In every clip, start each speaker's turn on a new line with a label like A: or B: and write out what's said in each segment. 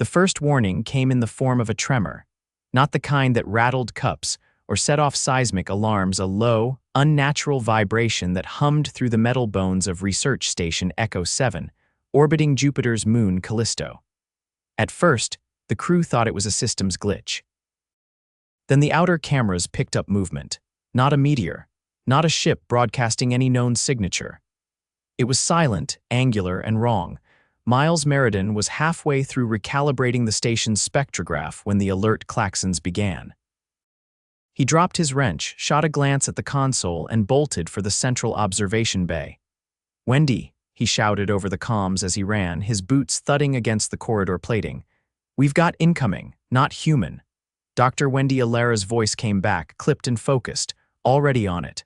A: The first warning came in the form of a tremor, not the kind that rattled cups or set off seismic alarms, a low, unnatural vibration that hummed through the metal bones of Research Station Echo 7, orbiting Jupiter's moon Callisto. At first, the crew thought it was a systems glitch. Then the outer cameras picked up movement. Not a meteor, not a ship broadcasting any known signature. It was silent, angular, and wrong. Miles Meriden was halfway through recalibrating the station's spectrograph when the alert klaxons began. He dropped his wrench, shot a glance at the console, and bolted for the central observation bay. "Wendy," he shouted over the comms as he ran, his boots thudding against the corridor plating. "We've got incoming, not human." Dr. Wendy Alera's voice came back, clipped and focused, already on it.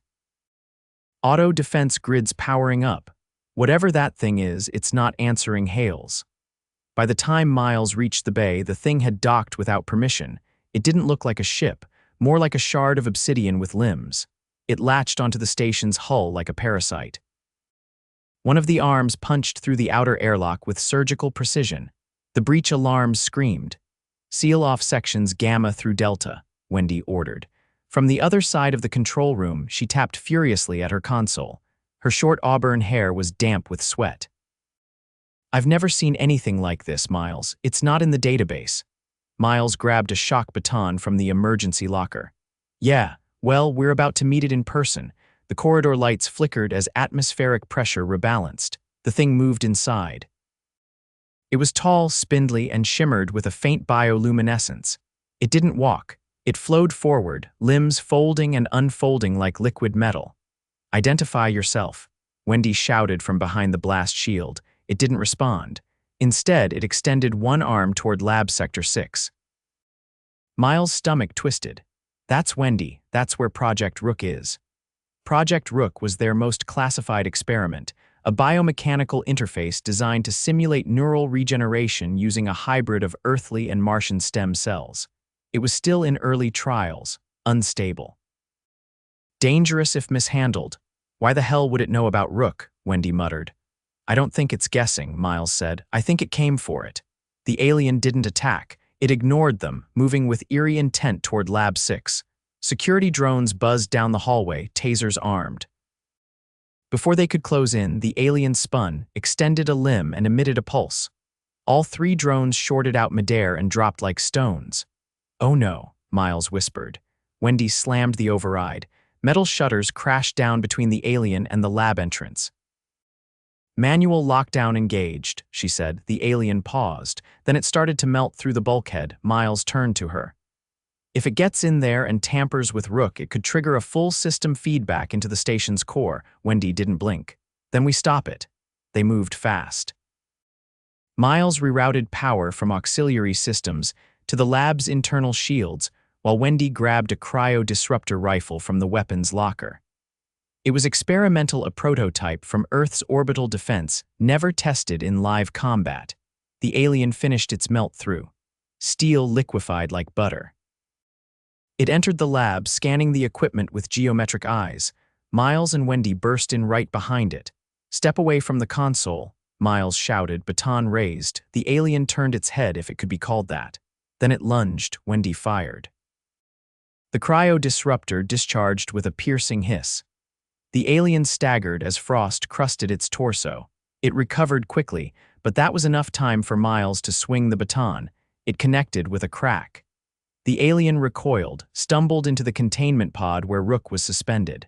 A: "Auto defense grids powering up. Whatever that thing is, it's not answering hails." By the time Miles reached the bay, the thing had docked without permission. It didn't look like a ship, more like a shard of obsidian with limbs. It latched onto the station's hull like a parasite. One of the arms punched through the outer airlock with surgical precision. The breach alarms screamed. "Seal off sections Gamma through Delta," Wendy ordered. From the other side of the control room, she tapped furiously at her console. Her short auburn hair was damp with sweat. "I've never seen anything like this, Miles. It's not in the database." Miles grabbed a shock baton from the emergency locker. "Yeah, well, we're about to meet it in person." The corridor lights flickered as atmospheric pressure rebalanced. The thing moved inside. It was tall, spindly, and shimmered with a faint bioluminescence. It didn't walk. It flowed forward, limbs folding and unfolding like liquid metal. "Identify yourself," Wendy shouted from behind the blast shield. It didn't respond. Instead, it extended one arm toward Lab Sector 6. Miles' stomach twisted. That's Wendy. That's where Project Rook is. Project Rook was their most classified experiment, a biomechanical interface designed to simulate neural regeneration using a hybrid of earthly and Martian stem cells. It was still in early trials, unstable. "Dangerous if mishandled. Why the hell would it know about Rook?" Wendy muttered. "I don't think it's guessing," Miles said. "I think it came for it." The alien didn't attack. It ignored them, moving with eerie intent toward Lab 6. Security drones buzzed down the hallway, tasers armed. Before they could close in, the alien spun, extended a limb, and emitted a pulse. All three drones shorted out midair and dropped like stones. "Oh no," Miles whispered. Wendy slammed the override. Metal shutters crashed down between the alien and the lab entrance. "Manual lockdown engaged," she said. The alien paused. Then it started to melt through the bulkhead. Miles turned to her. "If it gets in there and tampers with Rook, it could trigger a full system feedback into the station's core." Wendy didn't blink. "Then we stop it." They moved fast. Miles rerouted power from auxiliary systems to the lab's internal shields, while Wendy grabbed a cryo-disruptor rifle from the weapons locker. It was experimental, a prototype from Earth's orbital defense, never tested in live combat. The alien finished its melt-through. Steel liquefied like butter. It entered the lab, scanning the equipment with geometric eyes. Miles and Wendy burst in right behind it. "Step away from the console," Miles shouted, baton raised. The alien turned its head, if it could be called that. Then it lunged. Wendy fired. The cryo-disruptor discharged with a piercing hiss. The alien staggered as frost crusted its torso. It recovered quickly, but that was enough time for Miles to swing the baton. It connected with a crack. The alien recoiled, stumbled into the containment pod where Rook was suspended.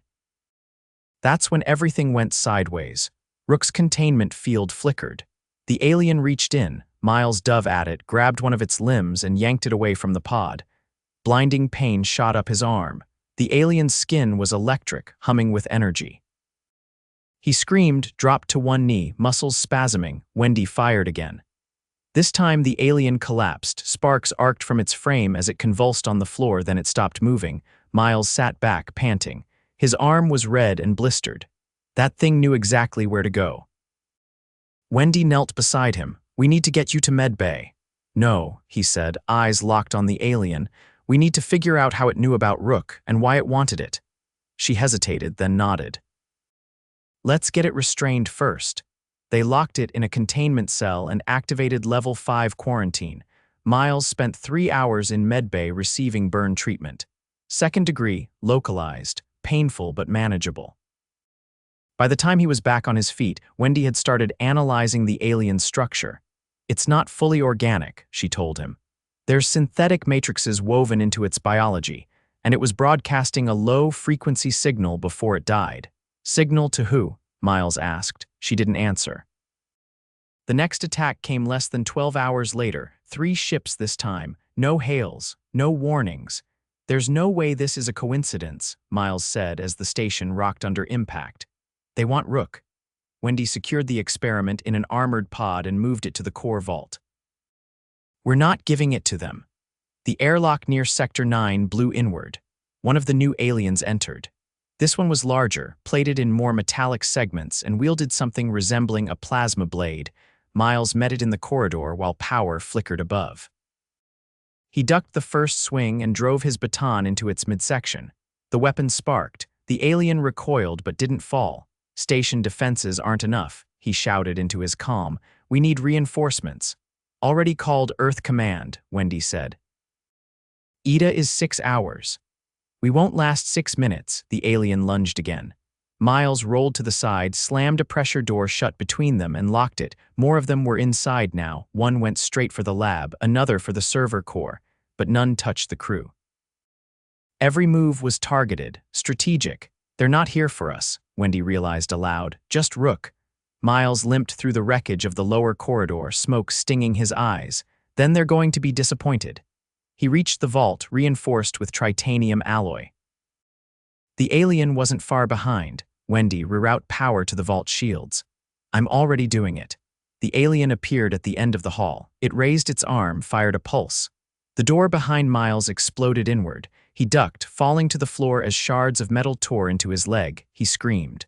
A: That's when everything went sideways. Rook's containment field flickered. The alien reached in. Miles dove at it, grabbed one of its limbs, and yanked it away from the pod. Blinding pain shot up his arm. The alien's skin was electric, humming with energy. He screamed, dropped to one knee, muscles spasming. Wendy fired again. This time the alien collapsed. Sparks arced from its frame as it convulsed on the floor, then it stopped moving. Miles sat back, panting. His arm was red and blistered. That thing knew exactly where to go. Wendy knelt beside him. "We need to get you to medbay." "No," he said, eyes locked on the alien. "We need to figure out how it knew about Rook and why it wanted it." She hesitated, then nodded. "Let's get it restrained first." They locked it in a containment cell and activated Level 5 quarantine. Miles spent 3 hours in medbay receiving burn treatment. Second degree, localized, painful but manageable. By the time he was back on his feet, Wendy had started analyzing the alien structure. "It's not fully organic," she told him. "There's synthetic matrices woven into its biology, and it was broadcasting a low-frequency signal before it died." "Signal to who?" Miles asked. She didn't answer. The next attack came less than 12 hours later, 3 ships this time, no hails, no warnings. "There's no way this is a coincidence," Miles said as the station rocked under impact. "They want Rook." Wendy secured the experiment in an armored pod and moved it to the core vault. "We're not giving it to them." The airlock near Sector 9 blew inward. One of the new aliens entered. This one was larger, plated in more metallic segments, and wielded something resembling a plasma blade. Miles met it in the corridor while power flickered above. He ducked the first swing and drove his baton into its midsection. The weapon sparked. The alien recoiled but didn't fall. "Station defenses aren't enough," he shouted into his comm. "We need reinforcements." "Already called Earth Command," Wendy said. "ETA is 6 hours. "We won't last 6 minutes," the alien lunged again. Miles rolled to the side, slammed a pressure door shut between them, and locked it. More of them were inside now. One went straight for the lab, another for the server core, but none touched the crew. Every move was targeted, strategic. "They're not here for us," Wendy realized aloud. "Just Rook." Miles limped through the wreckage of the lower corridor, smoke stinging his eyes. "Then they're going to be disappointed." He reached the vault, reinforced with titanium alloy. The alien wasn't far behind. "Wendy, reroute power to the vault shields." "I'm already doing it." The alien appeared at the end of the hall. It raised its arm, fired a pulse. The door behind Miles exploded inward. He ducked, falling to the floor as shards of metal tore into his leg. He screamed.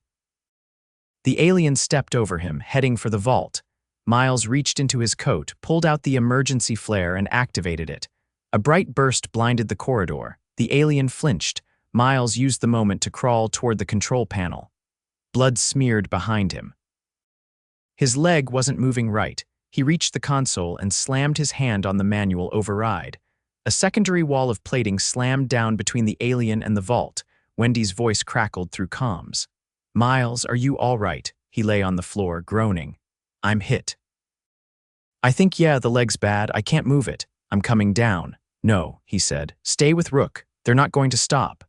A: The alien stepped over him, heading for the vault. Miles reached into his coat, pulled out the emergency flare, and activated it. A bright burst blinded the corridor. The alien flinched. Miles used the moment to crawl toward the control panel. Blood smeared behind him. His leg wasn't moving right. He reached the console and slammed his hand on the manual override. A secondary wall of plating slammed down between the alien and the vault. Wendy's voice crackled through comms. "Miles, are you all right?" He lay on the floor, groaning. "I'm hit." "I think, yeah, the leg's bad. I can't move it. I'm coming down." "No," he said. "Stay with Rook. They're not going to stop."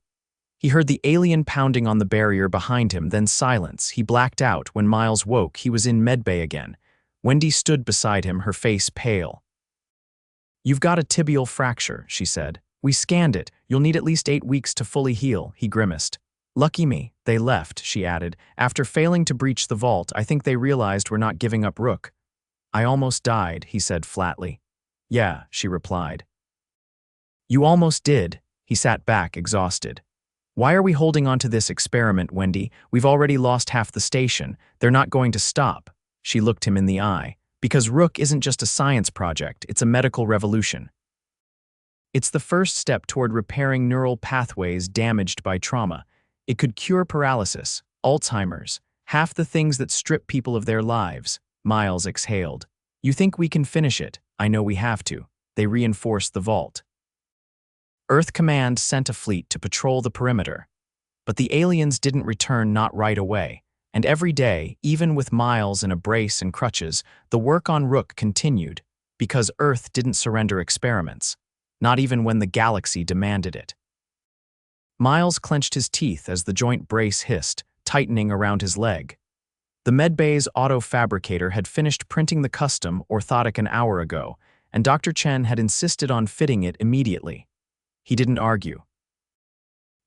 A: He heard the alien pounding on the barrier behind him, then silence. He blacked out. When Miles woke, he was in medbay again. Wendy stood beside him, her face pale. "You've got a tibial fracture," she said. "We scanned it. You'll need at least 8 weeks to fully heal," he grimaced. "Lucky me. They left," she added. "After failing to breach the vault, I think they realized we're not giving up Rook." "I almost died," he said flatly. "Yeah," she replied. "You almost did." He sat back, exhausted. "Why are we holding on to this experiment, Wendy? We've already lost half the station. They're not going to stop." She looked him in the eye. "Because Rook isn't just a science project, it's a medical revolution. It's the first step toward repairing neural pathways damaged by trauma. It could cure paralysis, Alzheimer's, half the things that strip people of their lives." Miles exhaled. "You think we can finish it? I know we have to." They reinforced the vault. Earth Command sent a fleet to patrol the perimeter. But the aliens didn't return, not right away. And every day, even with Miles in a brace and crutches, the work on Rook continued, because Earth didn't surrender experiments, not even when the galaxy demanded it. Miles clenched his teeth as the joint brace hissed, tightening around his leg. The medbay's auto-fabricator had finished printing the custom orthotic an hour ago, and Dr. Chen had insisted on fitting it immediately. He didn't argue.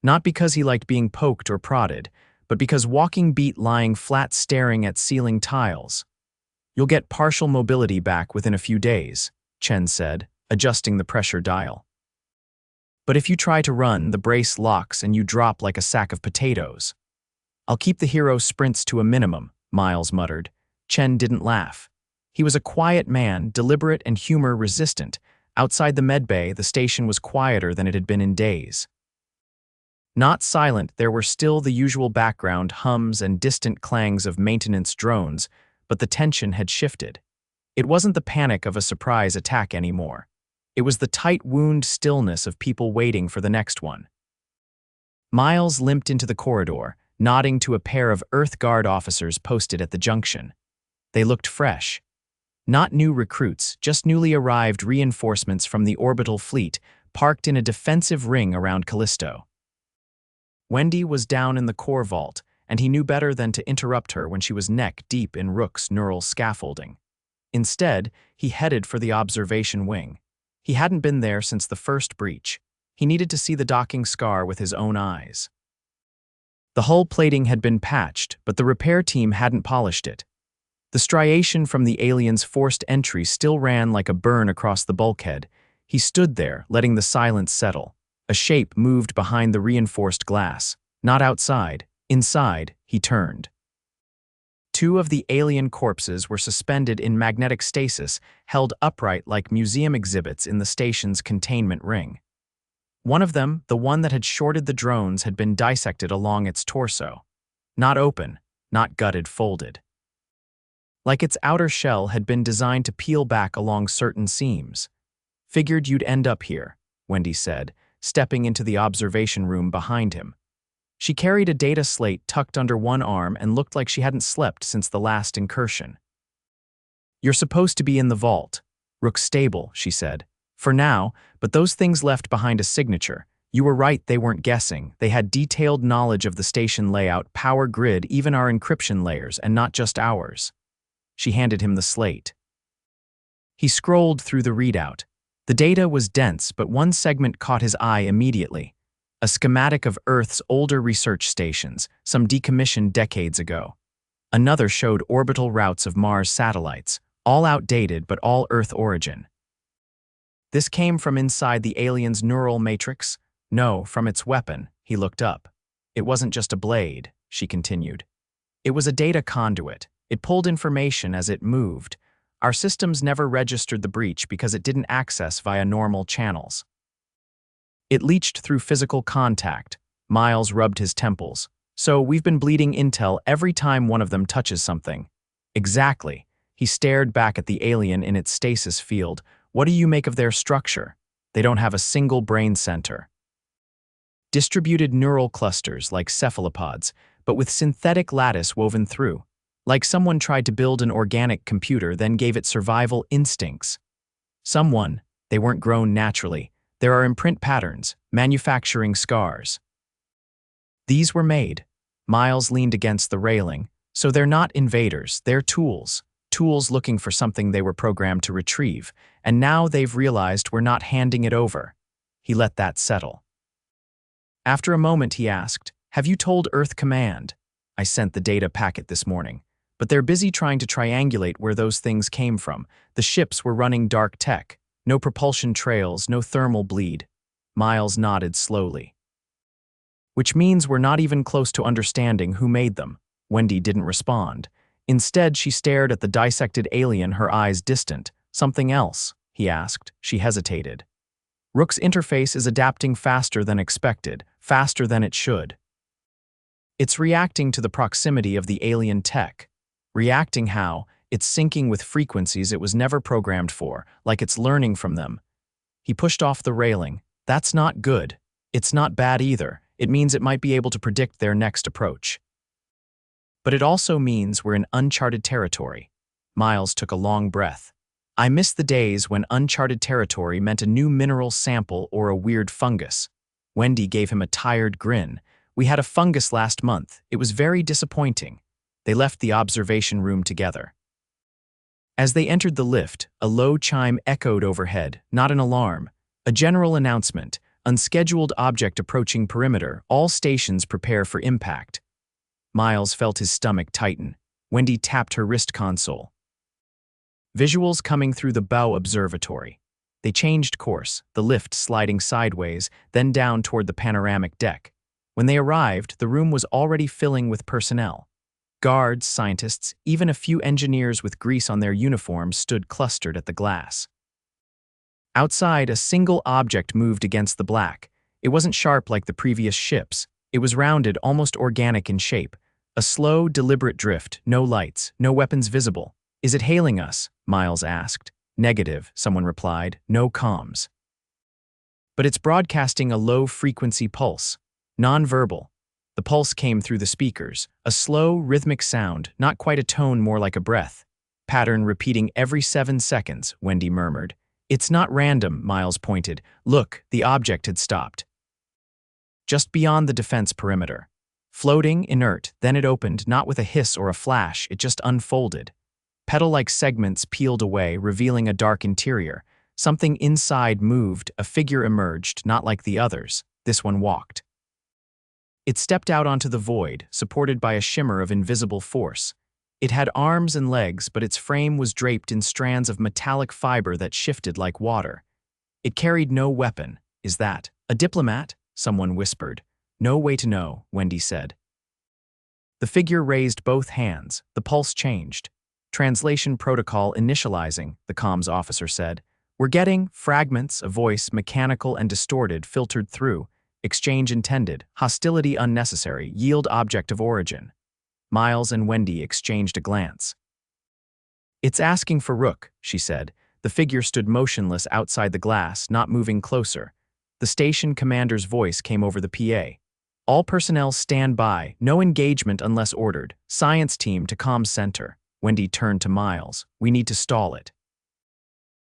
A: Not because he liked being poked or prodded, but because walking beat lying flat staring at ceiling tiles. "You'll get partial mobility back within a few days," Chen said, adjusting the pressure dial. "But if you try to run, the brace locks and you drop like a sack of potatoes." "I'll keep the hero sprints to a minimum," Miles muttered. Chen didn't laugh. He was a quiet man, deliberate and humor-resistant. Outside the medbay, the station was quieter than it had been in days. Not silent, there were still the usual background hums and distant clangs of maintenance drones, but the tension had shifted. It wasn't the panic of a surprise attack anymore. It was the tight-wound stillness of people waiting for the next one. Miles limped into the corridor, nodding to a pair of Earth Guard officers posted at the junction. They looked fresh. Not new recruits, just newly arrived reinforcements from the orbital fleet, parked in a defensive ring around Callisto. Wendy was down in the core vault, and he knew better than to interrupt her when she was neck-deep in Rook's neural scaffolding. Instead, he headed for the observation wing. He hadn't been there since the first breach. He needed to see the docking scar with his own eyes. The hull plating had been patched, but the repair team hadn't polished it. The striation from the alien's forced entry still ran like a burn across the bulkhead. He stood there, letting the silence settle. A shape moved behind the reinforced glass. Not outside. Inside, he turned. Two of the alien corpses were suspended in magnetic stasis, held upright like museum exhibits in the station's containment ring. One of them, the one that had shorted the drones, had been dissected along its torso. Not open, not gutted, folded. Like its outer shell had been designed to peel back along certain seams. "Figured you'd end up here," Wendy said, stepping into the observation room behind him. She carried a data slate tucked under one arm and looked like she hadn't slept since the last incursion. "You're supposed to be in the vault. Rook's stable," she said. "For now, but those things left behind a signature. You were right, they weren't guessing. They had detailed knowledge of the station layout, power grid, even our encryption layers, and not just ours." She handed him the slate. He scrolled through the readout. The data was dense, but one segment caught his eye immediately. A schematic of Earth's older research stations, some decommissioned decades ago. Another showed orbital routes of Mars satellites, all outdated but all Earth origin. This came from inside the alien's neural matrix? No, from its weapon. He looked up. It wasn't just a blade, she continued. It was a data conduit. It pulled information as it moved. Our systems never registered the breach because it didn't access via normal channels. It leached through physical contact. Miles rubbed his temples. So we've been bleeding intel every time one of them touches something. Exactly. He stared back at the alien in its stasis field. What do you make of their structure? They don't have a single brain center. Distributed neural clusters like cephalopods, but with synthetic lattice woven through. Like someone tried to build an organic computer, then gave it survival instincts. They weren't grown naturally. There are imprint patterns, manufacturing scars. These were made. Miles leaned against the railing. So they're not invaders, they're tools. Tools looking for something they were programmed to retrieve. And now they've realized we're not handing it over. He let that settle. After a moment, he asked, "Have you told Earth Command?" "I sent the data packet this morning. But they're busy trying to triangulate where those things came from. The ships were running dark tech. No propulsion trails, no thermal bleed." Miles nodded slowly. "Which means we're not even close to understanding who made them." Wendy didn't respond. Instead, she stared at the dissected alien, her eyes distant. "Something else?" he asked. She hesitated. "Rook's interface is adapting faster than expected, faster than it should. It's reacting to the proximity of the alien tech." "Reacting how?" "It's syncing with frequencies it was never programmed for, like it's learning from them." He pushed off the railing. "That's not good. It's not bad either. It means it might be able to predict their next approach. But it also means we're in uncharted territory." Miles took a long breath. "I miss the days when uncharted territory meant a new mineral sample or a weird fungus." Wendy gave him a tired grin. "We had a fungus last month. It was very disappointing." They left the observation room together. As they entered the lift, a low chime echoed overhead, not an alarm. A general announcement, "Unscheduled object approaching perimeter. All stations prepare for impact." Miles felt his stomach tighten. Wendy tapped her wrist console. Visuals coming through the bow observatory. They changed course, the lift sliding sideways, then down toward the panoramic deck. When they arrived, the room was already filling with personnel. Guards, scientists, even a few engineers with grease on their uniforms stood clustered at the glass. Outside, a single object moved against the black. It wasn't sharp like the previous ships. It was rounded, almost organic in shape. A slow, deliberate drift, no lights, no weapons visible. "Is it hailing us?" Miles asked. Negative, someone replied. No comms. But it's broadcasting a low-frequency pulse. Non-verbal. The pulse came through the speakers, a slow, rhythmic sound, not quite a tone, more like a breath. Pattern repeating every 7 seconds, Wendy murmured. It's not random, Miles pointed. Look, the object had stopped. Just beyond the defense perimeter. Floating, inert, then it opened, not with a hiss or a flash, it just unfolded. Petal-like segments peeled away, revealing a dark interior. Something inside moved, a figure emerged, not like the others. This one walked. It stepped out onto the void, supported by a shimmer of invisible force. It had arms and legs, but its frame was draped in strands of metallic fiber that shifted like water. It carried no weapon. Is that a diplomat? Someone whispered. No way to know, Wendy said. The figure raised both hands. The pulse changed. Translation protocol initializing, the comms officer said. We're getting fragments, a voice, mechanical and distorted, filtered through. Exchange intended, hostility unnecessary, yield object of origin. Miles and Wendy exchanged a glance. It's asking for Rook, she said. The figure stood motionless outside the glass, not moving closer. The station commander's voice came over the PA. All personnel stand by, no engagement unless ordered. Science team to comms center. Wendy turned to Miles. We need to stall it.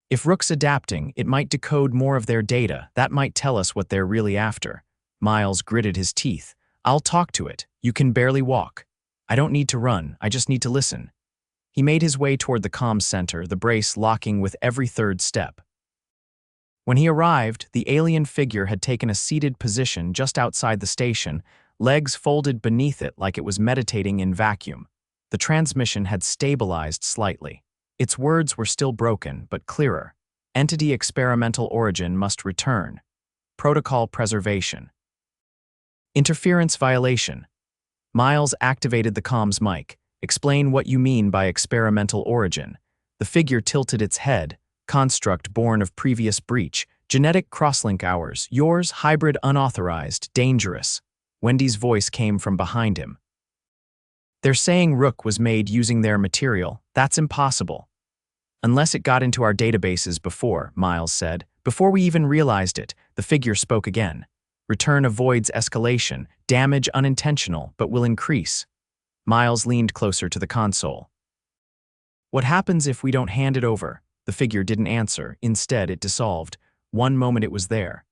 A: If Rook's adapting, it might decode more of their data. That might tell us what they're really after. Miles gritted his teeth. I'll talk to it. You can barely walk. I don't need to run, I just need to listen. He made his way toward the comms center, the brace locking with every third step. When he arrived, the alien figure had taken a seated position just outside the station, legs folded beneath it like it was meditating in vacuum. The transmission had stabilized slightly. Its words were still broken, but clearer. Entity experimental origin must return. Protocol preservation. Interference violation. Miles activated the comms mic. Explain what you mean by experimental origin. The figure tilted its head. Construct born of previous breach. Genetic crosslink hours. Yours, hybrid unauthorized, dangerous. Wendy's voice came from behind him. They're saying Rook was made using their material. That's impossible. Unless it got into our databases before, Miles said. Before we even realized it, the figure spoke again. Return avoids escalation. Damage unintentional, but will increase. Miles leaned closer to the console. What happens if we don't hand it over? The figure didn't answer. Instead, it dissolved. One moment it was there.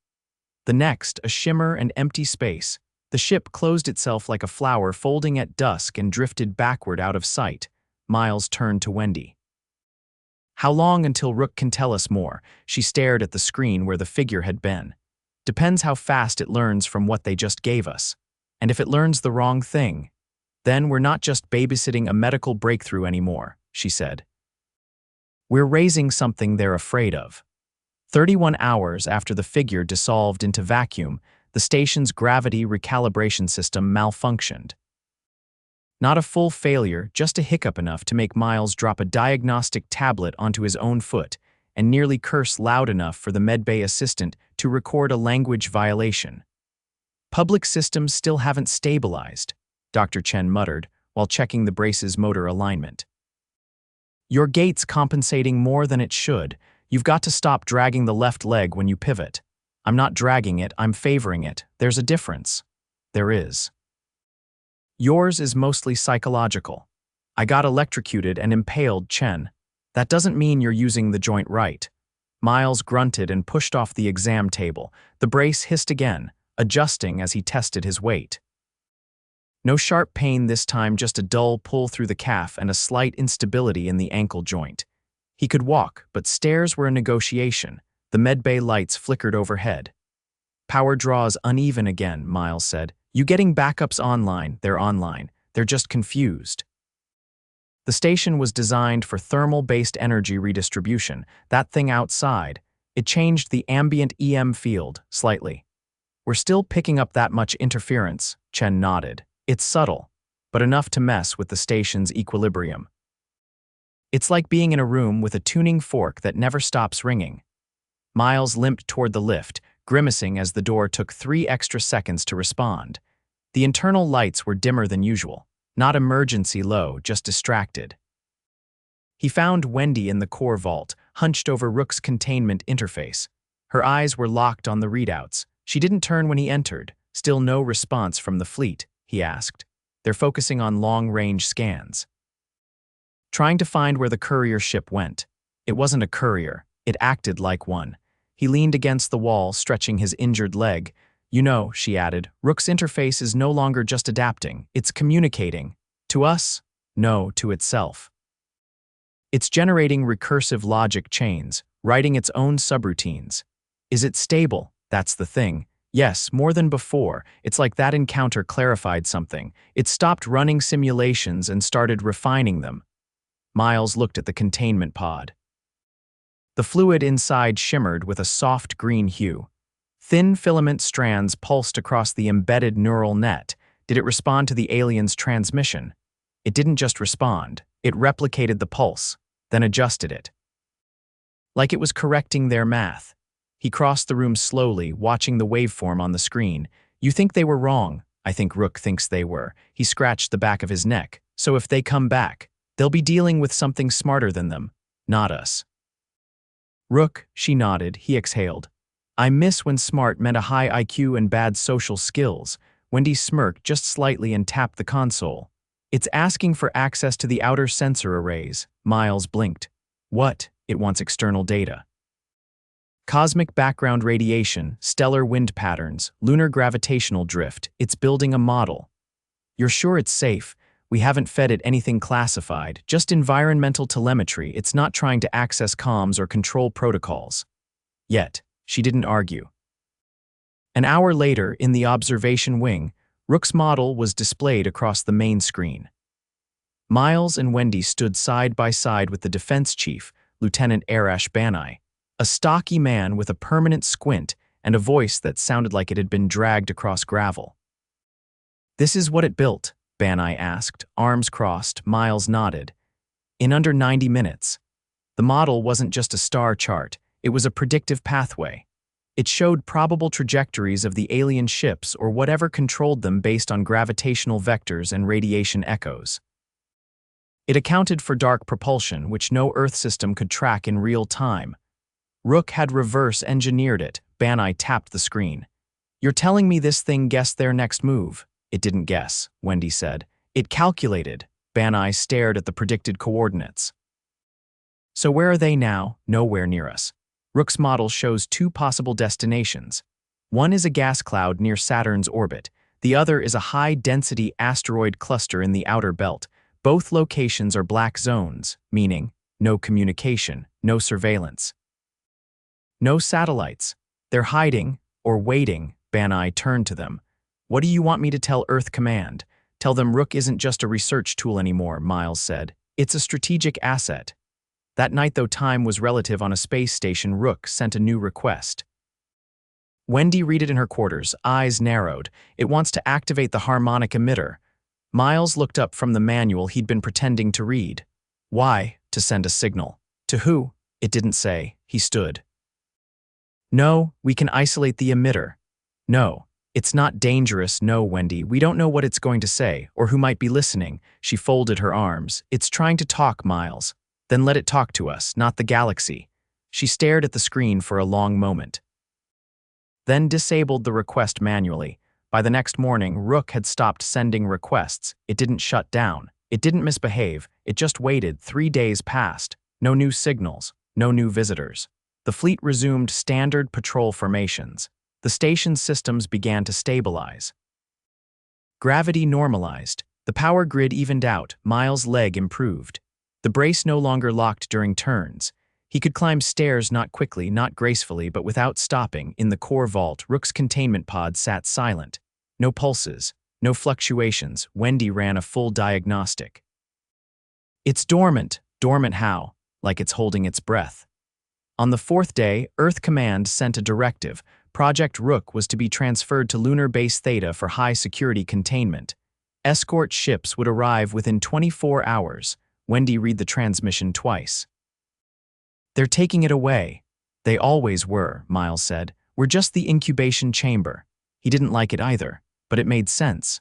A: The next, a shimmer and empty space. The ship closed itself like a flower folding at dusk and drifted backward out of sight. Miles turned to Wendy. How long until Rook can tell us more? She stared at the screen where the figure had been. Depends how fast it learns from what they just gave us. And if it learns the wrong thing, then we're not just babysitting a medical breakthrough anymore, she said. We're raising something they're afraid of. 31 hours after the figure dissolved into vacuum, the station's gravity recalibration system malfunctioned. Not a full failure, just a hiccup enough to make Miles drop a diagnostic tablet onto his own foot and nearly curse loud enough for the medbay assistant to record a language violation. Public systems still haven't stabilized, Dr. Chen muttered while checking the brace's motor alignment. Your gait's compensating more than it should. You've got to stop dragging the left leg when you pivot. I'm not dragging it, I'm favoring it. There's a difference. There is. Yours is mostly psychological. I got electrocuted and impaled, Chen. That doesn't mean you're using the joint right. Miles grunted and pushed off the exam table. The brace hissed again, adjusting as he tested his weight. No sharp pain this time, just a dull pull through the calf and a slight instability in the ankle joint. He could walk, but stairs were a negotiation. The medbay lights flickered overhead. Power draws uneven again, Miles said. You getting backups online? They're online. They're just confused. The station was designed for thermal-based energy redistribution. That thing outside, it changed the ambient EM field slightly. We're still picking up that much interference, Chen nodded. It's subtle, but enough to mess with the station's equilibrium. It's like being in a room with a tuning fork that never stops ringing. Miles limped toward the lift, grimacing as the door took 3 extra seconds to respond. The internal lights were dimmer than usual. Not emergency low, just distracted. He found Wendy in the core vault, hunched over Rook's containment interface. Her eyes were locked on the readouts. She didn't turn when he entered. Still no response from the fleet, he asked. They're focusing on long-range scans. Trying to find where the courier ship went. It wasn't a courier. It acted like one. He leaned against the wall, stretching his injured leg. You know, she added, Rook's interface is no longer just adapting. It's communicating. To us? No, to itself. It's generating recursive logic chains, writing its own subroutines. Is it stable? That's the thing. Yes, more than before. It's like that encounter clarified something. It stopped running simulations and started refining them. Miles looked at the containment pod. The fluid inside shimmered with a soft green hue. Thin filament strands pulsed across the embedded neural net. Did it respond to the alien's transmission? It didn't just respond. It replicated the pulse, then adjusted it. Like it was correcting their math. He crossed the room slowly, watching the waveform on the screen. You think they were wrong. I think Rook thinks they were. He scratched the back of his neck. So if they come back, they'll be dealing with something smarter than them, not us. Rook, she nodded. He exhaled. I miss when smart meant a high IQ and bad social skills. Wendy smirked just slightly and tapped the console. It's asking for access to the outer sensor arrays. Miles blinked. What? It wants external data. Cosmic background radiation, stellar wind patterns, lunar gravitational drift. It's building a model. You're sure it's safe? We haven't fed it anything classified, just environmental telemetry. It's not trying to access comms or control protocols. Yet, she didn't argue. An hour later, in the observation wing, Rook's model was displayed across the main screen. Miles and Wendy stood side by side with the defense chief, Lieutenant Arash Banai, a stocky man with a permanent squint and a voice that sounded like it had been dragged across gravel. This is what it built, Banai asked, arms crossed. Miles nodded. In under 90 minutes. The model wasn't just a star chart, it was a predictive pathway. It showed probable trajectories of the alien ships or whatever controlled them based on gravitational vectors and radiation echoes. It accounted for dark propulsion, which no Earth system could track in real time. Rook had reverse-engineered it. Banai tapped the screen. You're telling me this thing guessed their next move? It didn't guess, Wendy said. It calculated. Banai stared at the predicted coordinates. So where are they now? Nowhere near us. Rook's model shows two possible destinations. One is a gas cloud near Saturn's orbit. The other is a high-density asteroid cluster in the outer belt. Both locations are black zones, meaning no communication, no surveillance. No satellites. They're hiding, or waiting. Banai turned to them. What do you want me to tell Earth Command? Tell them Rook isn't just a research tool anymore, Miles said. It's a strategic asset. That night, though time was relative on a space station, Rook sent a new request. Wendy read it in her quarters, eyes narrowed. It wants to activate the harmonic emitter. Miles looked up from the manual he'd been pretending to read. Why? To send a signal. To who? It didn't say. He stood. No, we can isolate the emitter. No. It's not dangerous, no, Wendy. We don't know what it's going to say, or who might be listening. She folded her arms. It's trying to talk, Miles. Then let it talk to us, not the galaxy. She stared at the screen for a long moment. Then disabled the request manually. By the next morning, Rook had stopped sending requests. It didn't shut down. It didn't misbehave. It just waited. 3 days passed. No new signals. No new visitors. The fleet resumed standard patrol formations. The station's systems began to stabilize. Gravity normalized. The power grid evened out. Miles' leg improved. The brace no longer locked during turns. He could climb stairs not quickly, not gracefully, but without stopping. In the core vault, Rook's containment pod sat silent. No pulses, no fluctuations. Wendy ran a full diagnostic. It's dormant. Dormant how? Like it's holding its breath. On the 4th day, Earth Command sent a directive. Project Rook was to be transferred to Lunar Base Theta for high-security containment. Escort ships would arrive within 24 hours. Wendy read the transmission twice. They're taking it away. They always were, Miles said. We're just the incubation chamber. He didn't like it either, but it made sense.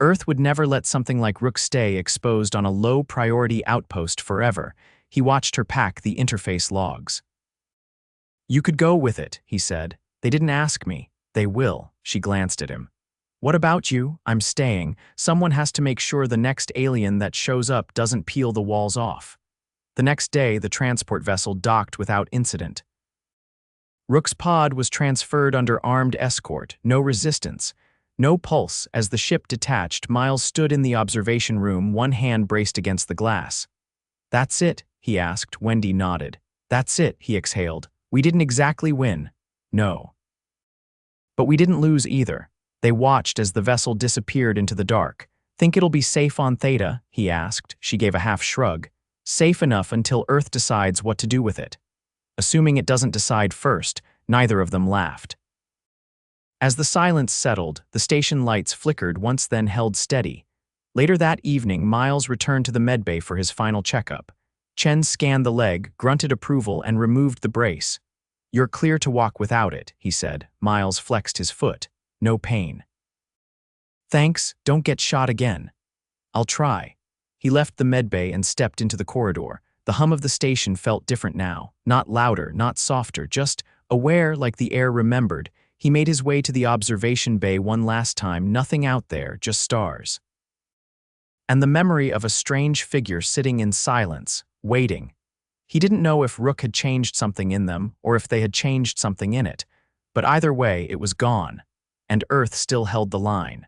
A: Earth would never let something like Rook stay exposed on a low-priority outpost forever. He watched her pack the interface logs. "You could go with it," he said. "They didn't ask me. They will." She glanced at him. "What about you?" "I'm staying. Someone has to make sure the next alien that shows up doesn't peel the walls off." The next day, the transport vessel docked without incident. Rook's pod was transferred under armed escort, no resistance, no pulse. As the ship detached, Miles stood in the observation room, one hand braced against the glass. "That's it?" he asked. Wendy nodded. "That's it," he exhaled. "We didn't exactly win." "No. But we didn't lose either." They watched as the vessel disappeared into the dark. "Think it'll be safe on Theta?" he asked. She gave a half shrug. "Safe enough until Earth decides what to do with it." Assuming it doesn't decide first, neither of them laughed. As the silence settled, the station lights flickered, once then held steady. Later that evening, Miles returned to the medbay for his final checkup. Chen scanned the leg, grunted approval, and removed the brace. "You're clear to walk without it," he said. Miles flexed his foot. "No pain." "Thanks, don't get shot again." "I'll try." He left the medbay and stepped into the corridor. The hum of the station felt different now. Not louder, not softer, just aware, like the air remembered. He made his way to the observation bay one last time. Nothing out there, just stars. And the memory of a strange figure sitting in silence, waiting. He didn't know if Rook had changed something in them or if they had changed something in it. But either way, it was gone. And Earth still held the line.